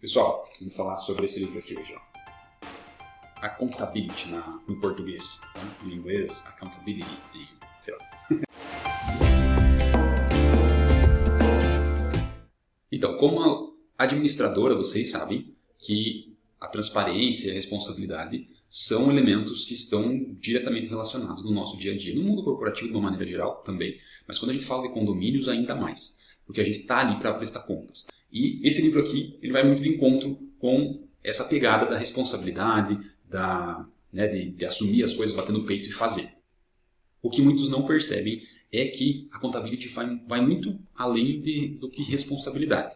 Pessoal, vamos falar sobre esse livro aqui hoje. Accountability no português, tá? Em inglês, accountability, sei lá. Então, como administradora, vocês sabem que a transparência e a responsabilidade são elementos que estão diretamente relacionados no nosso dia a dia, no mundo corporativo de uma maneira geral também, mas quando a gente fala de condomínios ainda mais, porque a gente está ali para prestar contas. E esse livro aqui ele vai muito de encontro com essa pegada da responsabilidade, de assumir as coisas, bater no peito e fazer. O que muitos não percebem é que a accountability vai muito além do que responsabilidade.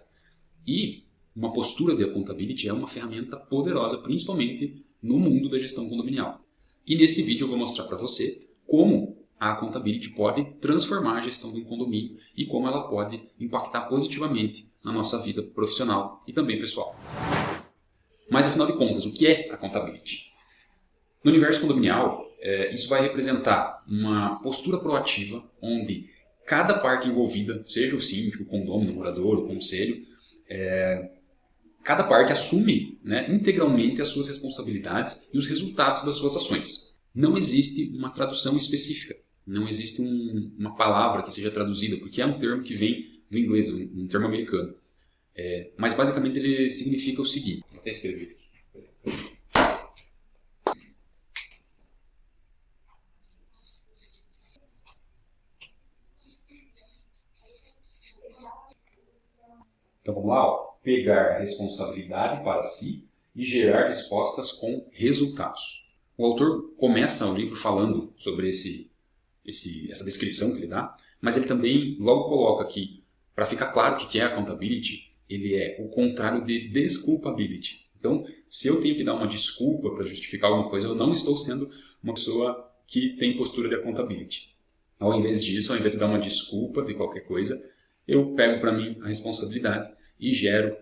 E uma postura de accountability é uma ferramenta poderosa, principalmente no mundo da gestão condominial. E nesse vídeo eu vou mostrar para você como a accountability pode transformar a gestão de um condomínio e como ela pode impactar positivamente na nossa vida profissional e também pessoal. Mas afinal de contas, o que é accountability? No universo condominial, isso vai representar uma postura proativa onde cada parte envolvida, seja o síndico, o condômino, o morador, o conselho, cada parte assume integralmente as suas responsabilidades e os resultados das suas ações. Não existe uma tradução específica, não existe uma palavra que seja traduzida, porque é um termo que vem do inglês, um termo americano. Mas basicamente ele significa o seguinte, vou até escrever aqui. Então vamos lá, pegar a responsabilidade para si e gerar respostas com resultados. O autor começa o livro falando sobre essa descrição que ele dá, mas ele também logo coloca que, para ficar claro o que é accountability, ele é o contrário de desculpability. Então, se eu tenho que dar uma desculpa para justificar alguma coisa, eu não estou sendo uma pessoa que tem postura de accountability. Ao invés disso, ao invés de dar uma desculpa de qualquer coisa, eu pego para mim a responsabilidade e gero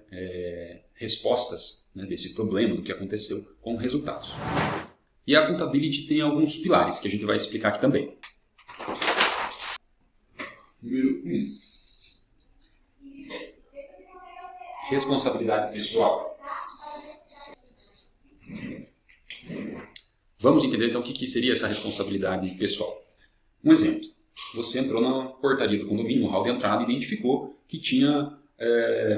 respostas desse problema, do que aconteceu, com resultados. E a accountability tem alguns pilares que a gente vai explicar aqui também. Número 1. Responsabilidade pessoal. Vamos entender então o que seria essa responsabilidade pessoal. Um exemplo. Você entrou na portaria do condomínio, no hall de entrada, e identificou que tinha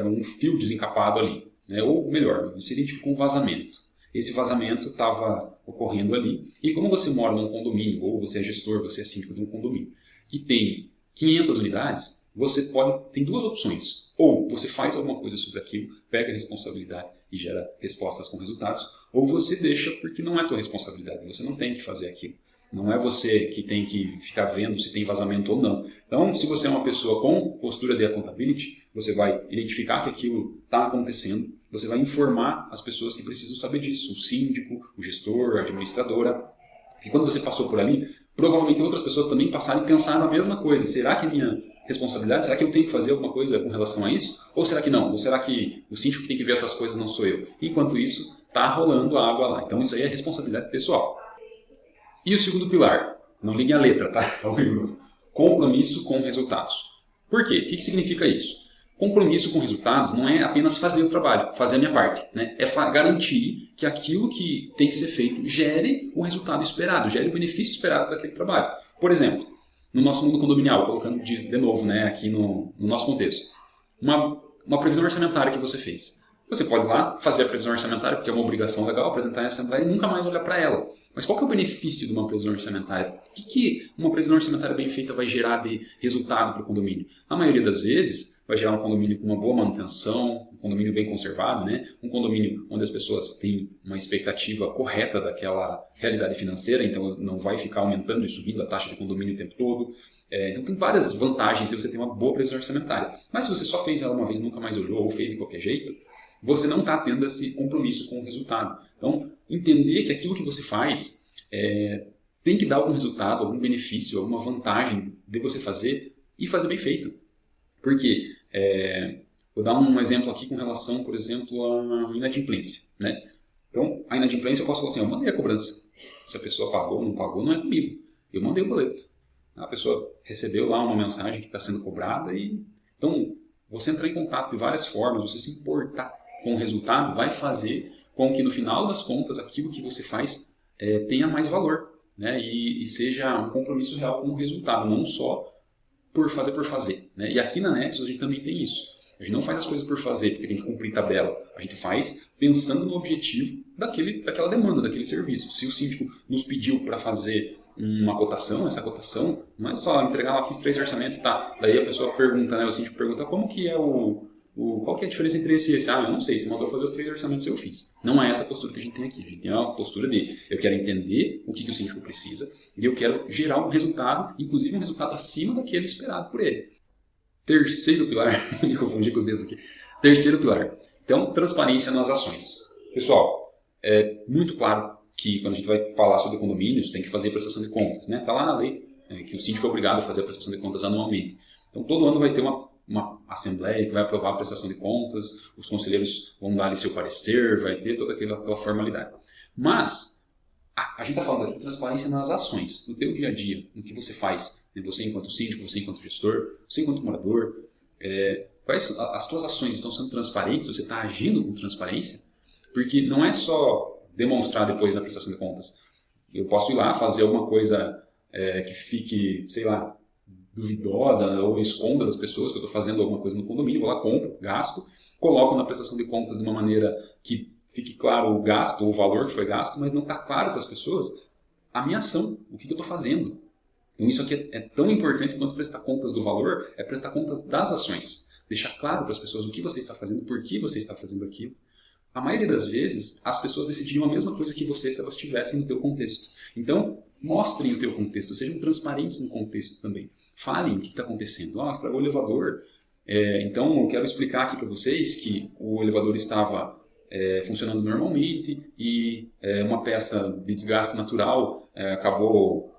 um fio desencapado ali. Ou melhor, você identificou um vazamento. Esse vazamento estava ocorrendo ali. E como você mora num condomínio, ou você é gestor, você é síndico de um condomínio, que tem 500 unidades, você tem duas opções. Ou você faz alguma coisa sobre aquilo, pega a responsabilidade e gera respostas com resultados, ou você deixa porque não é tua responsabilidade, você não tem que fazer aquilo. Não é você que tem que ficar vendo se tem vazamento ou não. Então, se você é uma pessoa com postura de accountability, você vai identificar que aquilo está acontecendo, você vai informar as pessoas que precisam saber disso, o síndico, o gestor, a administradora. E quando você passou por ali, provavelmente outras pessoas também passaram e pensaram a mesma coisa. Será que é minha responsabilidade? Será que eu tenho que fazer alguma coisa com relação a isso? Ou será que não? Ou será que o síndico que tem que ver essas coisas não sou eu? Enquanto isso, está rolando a água lá. Então, isso aí é responsabilidade pessoal. E o segundo pilar, não liguem a letra, tá? Compromisso com resultados. Por quê? O que significa isso? Compromisso com resultados não é apenas fazer o trabalho, fazer a minha parte. É garantir que aquilo que tem que ser feito gere o resultado esperado, gere o benefício esperado daquele trabalho. Por exemplo, no nosso mundo condominial, colocando de novo aqui no nosso contexto, uma previsão orçamentária que você fez. Você pode ir lá fazer a previsão orçamentária, porque é uma obrigação legal, apresentar em assembleia e nunca mais olhar para ela. Mas qual que é o benefício de uma previsão orçamentária? O que uma previsão orçamentária bem feita vai gerar de resultado para o condomínio? Na maioria das vezes, vai gerar um condomínio com uma boa manutenção, um condomínio bem conservado, um condomínio onde as pessoas têm uma expectativa correta daquela realidade financeira, então não vai ficar aumentando e subindo a taxa de condomínio o tempo todo. Então tem várias vantagens de você ter uma boa previsão orçamentária. Mas se você só fez ela uma vez e nunca mais olhou, ou fez de qualquer jeito, você não está tendo esse compromisso com o resultado. Então, entender que aquilo que você faz tem que dar algum resultado, algum benefício, alguma vantagem de você fazer e fazer bem feito. Por quê? Vou dar um exemplo aqui com relação, por exemplo, à inadimplência. Então, a inadimplência eu posso falar assim, eu mandei a cobrança. Se a pessoa pagou ou não pagou, não é comigo. Eu mandei o boleto. A pessoa recebeu lá uma mensagem que está sendo cobrada e... Então, você entrar em contato de várias formas, você se importar com o resultado vai fazer com que no final das contas aquilo que você faz tenha mais valor, né? E seja um compromisso real com o resultado, não só por fazer, né? E aqui na Nexus a gente também tem isso. A gente não faz as coisas por fazer, porque tem que cumprir tabela. A gente faz pensando no objetivo daquela demanda, daquele serviço. Se o síndico nos pediu para fazer uma cotação, essa cotação não é só entregar lá, fiz 3 orçamentos, tá. Daí a pessoa pergunta, né, o síndico pergunta como que é qual que é a diferença entre esse e esse? Ah, eu não sei, você mandou fazer os 3 orçamentos e eu fiz. Não é essa postura que a gente tem aqui. A gente tem uma postura de eu quero entender o que o síndico precisa e eu quero gerar um resultado, inclusive um resultado acima daquele esperado por ele. Terceiro pilar, me confundi com os dedos aqui. Terceiro pilar, então, transparência nas ações. Pessoal, é muito claro que quando a gente vai falar sobre condomínios, tem que fazer prestação de contas, né? Está lá na lei que o síndico é obrigado a fazer a prestação de contas anualmente. Então, todo ano vai ter uma assembleia que vai aprovar a prestação de contas, os conselheiros vão dar ali seu parecer, vai ter toda aquela formalidade. Mas, a gente está falando aqui de transparência nas ações, no teu dia a dia, no que você faz. Né? Você enquanto síndico, você enquanto gestor, você enquanto morador. Quais as tuas ações estão sendo transparentes? Você está agindo com transparência? Porque não é só demonstrar depois na prestação de contas. Eu posso ir lá fazer alguma coisa que fique, sei lá, duvidosa ou esconda das pessoas que eu estou fazendo alguma coisa no condomínio, vou lá, compro, gasto, coloco na prestação de contas de uma maneira que fique claro o gasto ou o valor que foi gasto, mas não está claro para as pessoas a minha ação, o que eu estou fazendo. Então isso aqui é tão importante quanto prestar contas do valor, é prestar contas das ações. Deixar claro para as pessoas o que você está fazendo, por que você está fazendo aquilo. A maioria das vezes, as pessoas decidiriam a mesma coisa que você se elas estivessem no teu contexto. Então, mostrem o teu contexto, sejam transparentes no contexto também. Falem o que está acontecendo. Estragou o elevador. Então, eu quero explicar aqui para vocês que o elevador estava funcionando normalmente e uma peça de desgaste natural acabou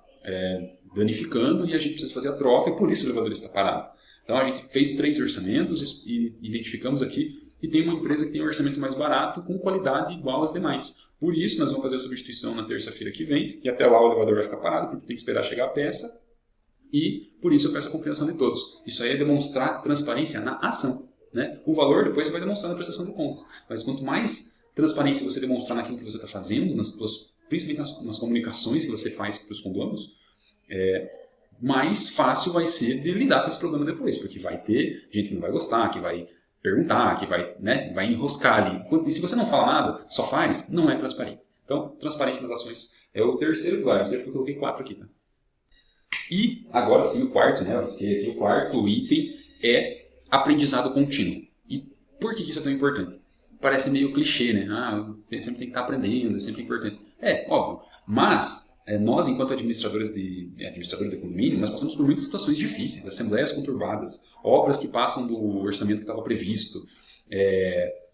danificando e a gente precisa fazer a troca e por isso o elevador está parado. Então, a gente fez 3 orçamentos e identificamos aqui e tem uma empresa que tem um orçamento mais barato com qualidade igual às demais. Por isso, nós vamos fazer a substituição na terça-feira que vem e até lá o elevador vai ficar parado porque tem que esperar chegar a peça e por isso eu peço a compreensão de todos. Isso aí é demonstrar transparência na ação. Né? O valor depois você vai demonstrar na prestação de contas. Mas quanto mais transparência você demonstrar naquilo que você está fazendo, principalmente nas comunicações que você faz para os condôminos, mais fácil vai ser de lidar com esse problema depois, porque vai ter gente que não vai gostar, que vai perguntar, que vai enroscar ali. E se você não fala nada, só faz, não é transparente. Então, transparência nas ações é o terceiro pilar. Eu sei porque eu coloquei 4 aqui. Tá? E agora sim o quarto, né? Eu risquei aqui o quarto item é aprendizado contínuo. E por que isso é tão importante? Parece meio clichê, né? Sempre tem que estar aprendendo, é sempre importante. Óbvio. Mas nós, enquanto administradores de condomínio, nós passamos por muitas situações difíceis, assembleias conturbadas, obras que passam do orçamento que estava previsto,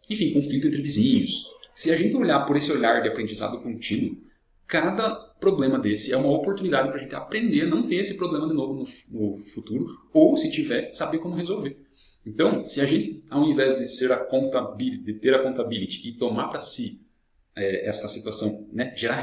enfim, conflito entre vizinhos. Se a gente olhar por esse olhar de aprendizado contínuo, cada problema desse é uma oportunidade para a gente aprender a não ter esse problema de novo no futuro, ou, se tiver, saber como resolver. Então, se a gente, ao invés de ter a accountability e tomar para si essa situação, né, gerar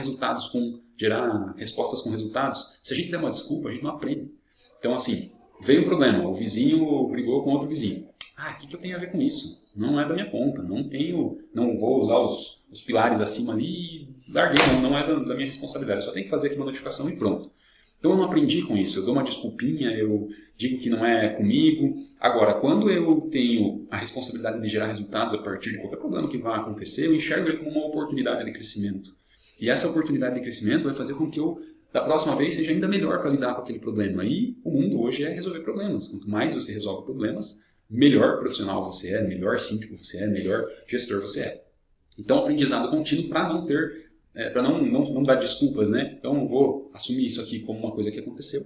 respostas com resultados, se a gente der uma desculpa, a gente não aprende. Então, assim, veio um problema, o vizinho brigou com outro vizinho. O que eu tenho a ver com isso? Não é da minha conta, não vou usar os pilares acima ali e larguei, não é da minha responsabilidade, eu só tenho que fazer aqui uma notificação e pronto. Então eu não aprendi com isso, eu dou uma desculpinha, eu digo que não é comigo. Agora, quando eu tenho a responsabilidade de gerar resultados a partir de qualquer problema que vá acontecer, eu enxergo ele como uma oportunidade de crescimento. E essa oportunidade de crescimento vai fazer com que eu, da próxima vez, seja ainda melhor para lidar com aquele problema. E o mundo hoje é resolver problemas. Quanto mais você resolve problemas, melhor profissional você é, melhor síndico você é, melhor gestor você é. Então, aprendizado contínuo para não ter... para não dar desculpas, né? Então, vou assumir isso aqui como uma coisa que aconteceu,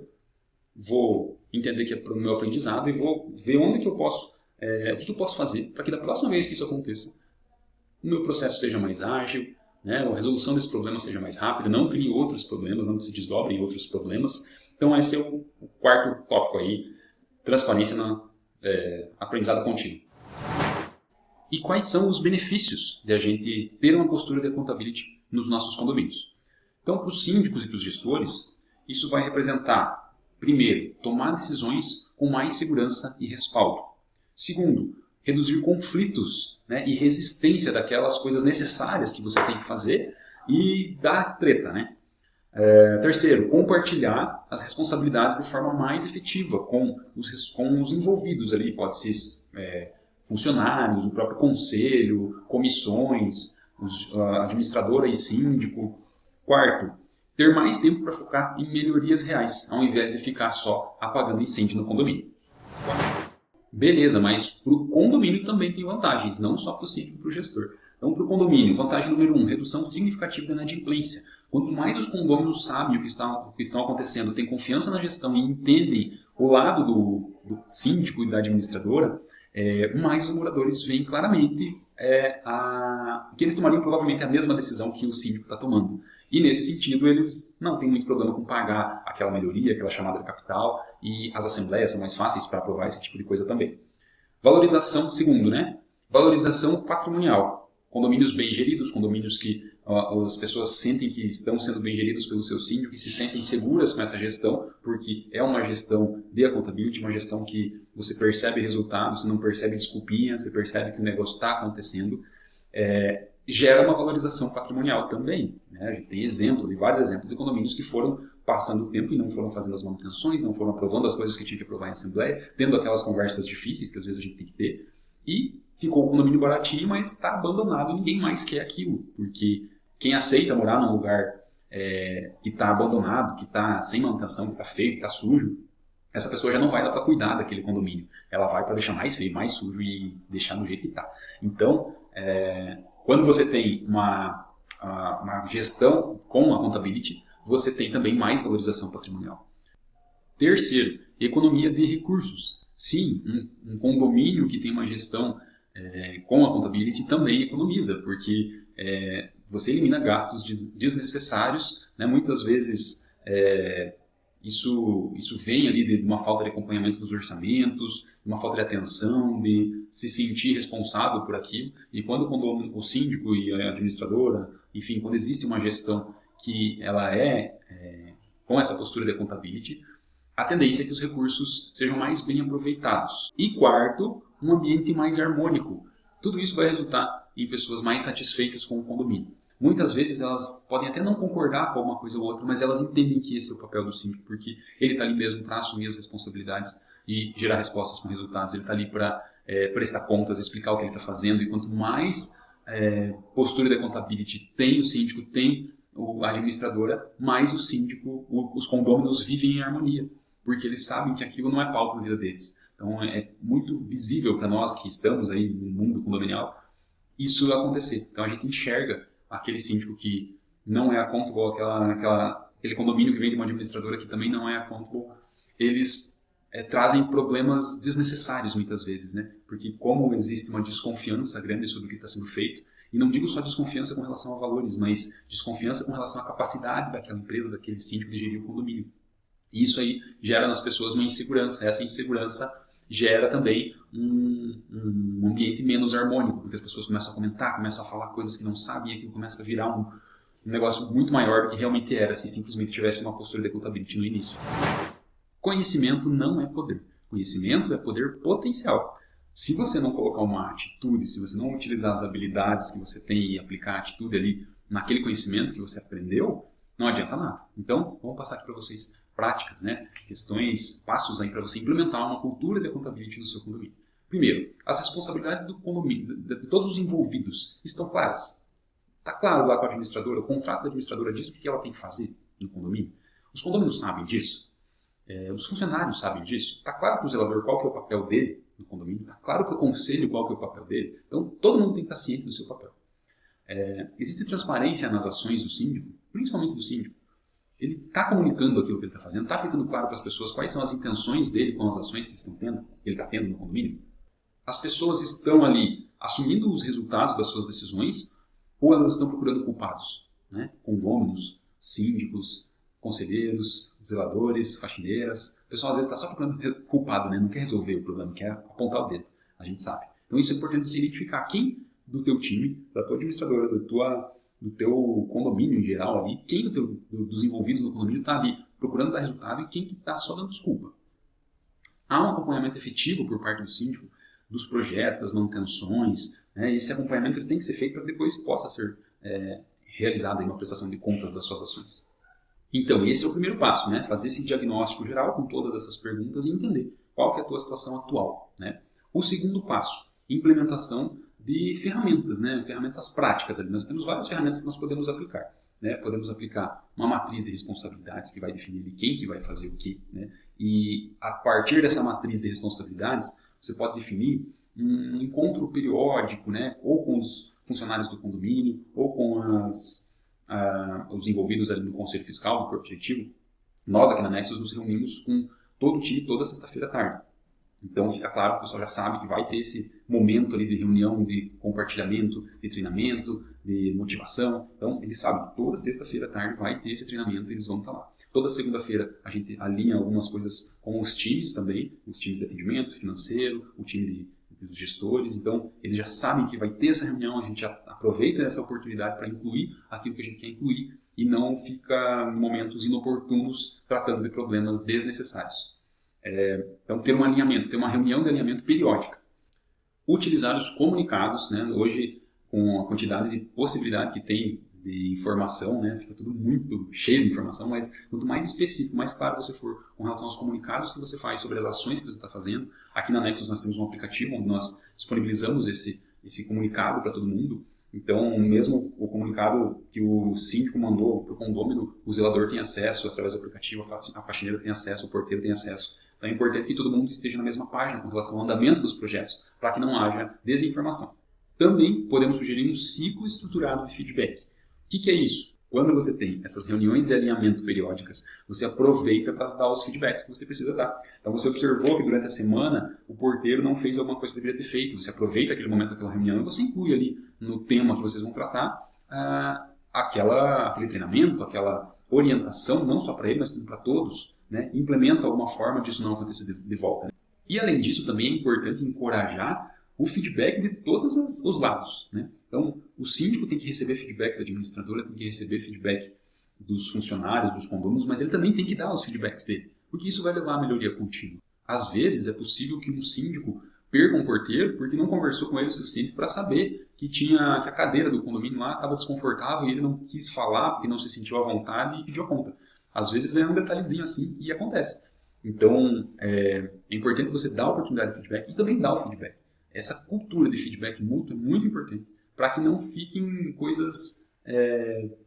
vou entender que é para o meu aprendizado e vou ver onde que eu posso, o que eu posso fazer para que da próxima vez que isso aconteça, o meu processo seja mais ágil, né? A resolução desse problema seja mais rápida, não crie outros problemas, não se desdobrem outros problemas. Então, esse é o quarto tópico aí, transparência no aprendizado contínuo. E quais são os benefícios de a gente ter uma postura de accountability nos nossos condomínios? Então, para os síndicos e para os gestores, isso vai representar, primeiro, tomar decisões com mais segurança e respaldo. Segundo, reduzir conflitos, né, e resistência daquelas coisas necessárias que você tem que fazer e dar treta, né? Terceiro, compartilhar as responsabilidades de forma mais efetiva com os envolvidos ali, pode ser funcionários, o próprio conselho, comissões, administradora e síndico. Quarto, ter mais tempo para focar em melhorias reais, ao invés de ficar só apagando incêndio no condomínio. Beleza, mas para o condomínio também tem vantagens, não só para o síndico e para o gestor. Então, para o condomínio, vantagem número 1, redução significativa da inadimplência. Quanto mais os condôminos sabem o que estão acontecendo, têm confiança na gestão e entendem o lado do síndico e da administradora, mais os moradores veem claramente que eles tomariam provavelmente a mesma decisão que o síndico está tomando. E nesse sentido, eles não têm muito problema com pagar aquela melhoria, aquela chamada de capital, e as assembleias são mais fáceis para aprovar esse tipo de coisa também. Valorização, segundo, né? Valorização patrimonial. Condomínios bem geridos, condomínios que as pessoas sentem que estão sendo bem geridos pelo seu síndico, que se sentem seguras com essa gestão, porque é uma gestão de accountability, uma gestão que você percebe resultados, você não percebe desculpinha, você percebe que o negócio está acontecendo, gera uma valorização patrimonial também, né? A gente tem exemplos, e vários exemplos de condomínios que foram passando o tempo e não foram fazendo as manutenções, não foram aprovando as coisas que tinha que aprovar em assembleia, tendo aquelas conversas difíceis que às vezes a gente tem que ter, e ficou o condomínio baratinho, mas está abandonado e ninguém mais quer aquilo, porque quem aceita morar num lugar que está abandonado, que está sem manutenção, que está feio, que está sujo, essa pessoa já não vai lá para cuidar daquele condomínio, ela vai para deixar mais feio, mais sujo e deixar do jeito que está. Então, quando você tem uma gestão com accountability, você tem também mais valorização patrimonial. Terceiro, economia de recursos. Sim, um condomínio que tem uma gestão com accountability também economiza, porque você elimina gastos desnecessários, né? Muitas vezes isso vem ali de uma falta de acompanhamento dos orçamentos, de uma falta de atenção, de se sentir responsável por aquilo. E quando o síndico e a administradora, enfim, quando existe uma gestão que ela com essa postura de accountability, a tendência é que os recursos sejam mais bem aproveitados. E quarto, um ambiente mais harmônico. Tudo isso vai resultar em pessoas mais satisfeitas com o condomínio. Muitas vezes elas podem até não concordar com alguma coisa ou outra, mas elas entendem que esse é o papel do síndico, porque ele está ali mesmo para assumir as responsabilidades e gerar respostas com resultados. Ele está ali para prestar contas, explicar o que ele está fazendo, e quanto mais postura de accountability tem o síndico, tem a administradora, mais o síndico, os condôminos vivem em harmonia, porque eles sabem que aquilo não é pauta na vida deles. Então é muito visível para nós que estamos aí no mundo condominial isso acontecer. Então a gente enxerga aquele síndico que não é accountable, aquele condomínio que vem de uma administradora que também não é accountable, eles trazem problemas desnecessários muitas vezes, né? Porque como existe uma desconfiança grande sobre o que está sendo feito, e não digo só desconfiança com relação a valores, mas desconfiança com relação à capacidade daquela empresa, daquele síndico de gerir o condomínio. E isso aí gera nas pessoas uma insegurança. Essa insegurança gera também um ambiente menos harmônico, porque as pessoas começam a comentar, começam a falar coisas que não sabem, e aquilo começa a virar um negócio muito maior do que realmente era, se simplesmente tivesse uma postura de accountability no início. Conhecimento não é poder. Conhecimento é poder potencial. Se você não colocar uma atitude, se você não utilizar as habilidades que você tem e aplicar a atitude ali naquele conhecimento que você aprendeu, não adianta nada. Então, vamos passar aqui para vocês práticas, né? Questões, passos aí para você implementar uma cultura de accountability no seu condomínio. Primeiro, as responsabilidades do condomínio, de todos os envolvidos, estão claras. Está claro lá com a administradora, o contrato da administradora diz o que ela tem que fazer no condomínio. Os condôminos sabem disso. Os funcionários sabem disso. Está claro para o zelador qual que é o papel dele no condomínio. Está claro para o conselho qual que é o papel dele. Então, todo mundo tem que estar ciente do seu papel. Existe transparência nas ações do síndico, principalmente do síndico. Ele está comunicando aquilo que ele está fazendo, está ficando claro para as pessoas quais são as intenções dele com as ações que ele está tendo no condomínio. As pessoas estão ali assumindo os resultados das suas decisões ou elas estão procurando culpados, né? Condôminos, síndicos, conselheiros, zeladores, faxineiras. O pessoal às vezes está só procurando culpado, né? Não quer resolver o problema, quer apontar o dedo, a gente sabe. Então isso é importante você identificar quem do teu time, da tua administradora, do teu condomínio em geral ali, quem dos envolvidos no condomínio está ali procurando dar resultado e quem que está só dando desculpa. Há um acompanhamento efetivo por parte do síndico dos projetos, das manutenções, né? Esse acompanhamento ele tem que ser feito para que depois possa ser realizada uma prestação de contas das suas ações. Então, esse é o primeiro passo, né? Fazer esse diagnóstico geral com todas essas perguntas e entender qual que é a tua situação atual, né? O segundo passo, implementação de ferramentas, né? Ferramentas práticas. Ali. Nós temos várias ferramentas que nós podemos aplicar. Né? Podemos aplicar uma matriz de responsabilidades que vai definir quem que vai fazer o quê. Né? E a partir dessa matriz de responsabilidades, você pode definir um encontro periódico, né? Ou com os funcionários do condomínio, ou com os envolvidos ali no conselho fiscal, do corpo diretivo. Nós aqui na Nexus nos reunimos com todo o time toda sexta-feira à tarde. Então fica claro que o pessoal já sabe que vai ter esse momento ali de reunião, de compartilhamento, de treinamento, de motivação. Então eles sabem que toda sexta-feira à tarde vai ter esse treinamento e eles vão estar lá. Toda segunda-feira a gente alinha algumas coisas com os times também, os times de atendimento financeiro, o time dos gestores. Então eles já sabem que vai ter essa reunião, a gente aproveita essa oportunidade para incluir aquilo que a gente quer incluir e não fica em momentos inoportunos tratando de problemas desnecessários. Então, ter um alinhamento, ter uma reunião de alinhamento periódica. Utilizar os comunicados, né? Hoje, com a quantidade de possibilidade que tem de informação, né? Fica tudo muito cheio de informação, mas quanto mais específico, mais claro você for com relação aos comunicados que você faz sobre as ações que você está fazendo. Aqui na Nexus nós temos um aplicativo onde nós disponibilizamos esse comunicado para todo mundo. Então, mesmo o comunicado que o síndico mandou para o condômino, o zelador tem acesso através do aplicativo, a faxineira tem acesso, o porteiro tem acesso. Então é importante que todo mundo esteja na mesma página com relação ao andamento dos projetos, para que não haja desinformação. Também podemos sugerir um ciclo estruturado de feedback. O que é isso? Quando você tem essas reuniões de alinhamento periódicas, você aproveita para dar os feedbacks que você precisa dar. Então você observou que durante a semana o porteiro não fez alguma coisa que deveria ter feito. Você aproveita aquele momento daquela reunião e você inclui ali no tema que vocês vão tratar aquele treinamento, aquela orientação, não só para ele, mas para todos, né? Implementa alguma forma disso não acontecer de volta. Né? E além disso, também é importante encorajar o feedback de todos os lados. Né? Então, o síndico tem que receber feedback da administradora, tem que receber feedback dos funcionários, dos condôminos, mas ele também tem que dar os feedbacks dele, porque isso vai levar à melhoria contínua. Às vezes, é possível que um síndico perca um porteiro porque não conversou com ele o suficiente para saber que a cadeira do condomínio lá estava desconfortável e ele não quis falar porque não se sentiu à vontade e pediu a conta. Às vezes é um detalhezinho assim e acontece. Então, é importante você dar a oportunidade de feedback e também dar o feedback. Essa cultura de feedback mútuo é muito importante para que não fiquem coisas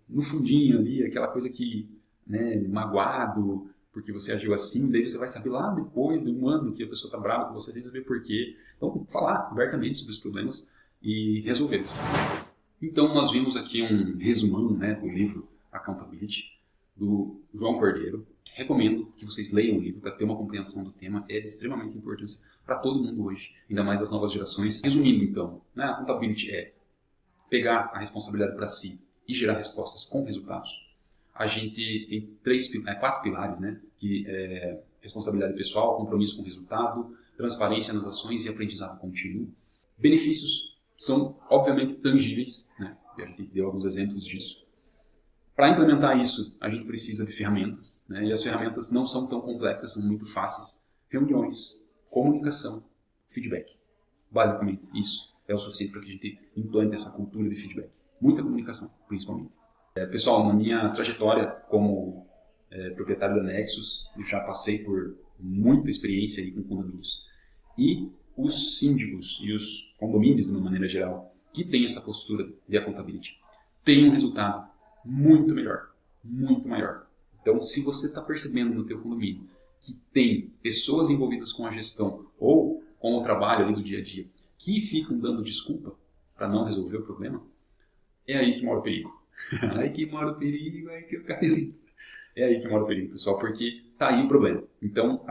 no fundinho ali, aquela coisa que, né, magoado, porque você agiu assim, daí você vai saber lá depois de um ano que a pessoa está brava com você, sem saber por quê. Então, falar abertamente sobre os problemas e resolvê-los. Então, nós vimos aqui um resumão, né, do livro Accountability, do João Cordeiro. Recomendo que vocês leiam o livro para ter uma compreensão do tema, é de extremamente importância para todo mundo hoje, ainda mais as novas gerações. Resumindo, então, né, Accountability é pegar a responsabilidade para si e gerar respostas com resultados. A gente tem 4 pilares, né, que é responsabilidade pessoal, compromisso com o resultado, transparência nas ações e aprendizado contínuo. Benefícios são, obviamente, tangíveis, né, e a gente deu alguns exemplos disso. Para implementar isso, a gente precisa de ferramentas, né, e as ferramentas não são tão complexas, são muito fáceis. Reuniões, comunicação, feedback. Basicamente, isso é o suficiente para que a gente implante essa cultura de feedback. Muita comunicação, principalmente. Pessoal, na minha trajetória como proprietário da Nexus, eu já passei por muita experiência aí com condomínios. E os síndicos e os condomínios, de uma maneira geral, que têm essa postura de accountability, têm um resultado muito melhor, muito maior. Então, se você está percebendo no teu condomínio que tem pessoas envolvidas com a gestão ou com o trabalho ali do dia a dia que ficam dando desculpa para não resolver o problema, é aí que mora o perigo. Aí que mora o perigo, aí que eu caio. É aí que mora o perigo, pessoal, porque tá aí o problema. Então,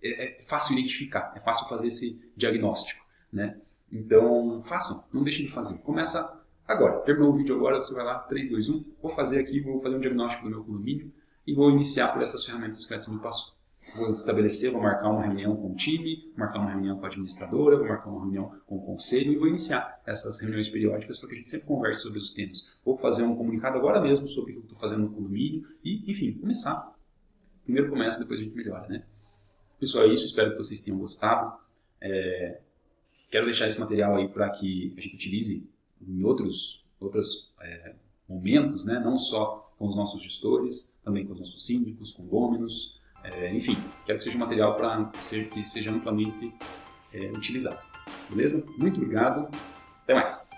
é fácil identificar, é fácil fazer esse diagnóstico, né? Então, façam, não deixem de fazer. Começa agora, terminou o vídeo agora, você vai lá, 3, 2, 1, vou fazer aqui, vou fazer um diagnóstico do meu condomínio e vou iniciar por essas ferramentas que a Edson me passou. Vou estabelecer, vou marcar uma reunião com o time, vou marcar uma reunião com a administradora, vou marcar uma reunião com o conselho e vou iniciar essas reuniões periódicas para que a gente sempre converse sobre os temas. Vou fazer um comunicado agora mesmo sobre o que eu estou fazendo no condomínio e, enfim, começar. Primeiro começa, depois a gente melhora, né? Pessoal, é isso. Espero que vocês tenham gostado. Quero deixar esse material aí para que a gente utilize em outros momentos, né? Não só com os nossos gestores, também com os nossos síndicos, condôminos, enfim, quero que seja um material que seja amplamente utilizado. Beleza? Muito obrigado, até mais!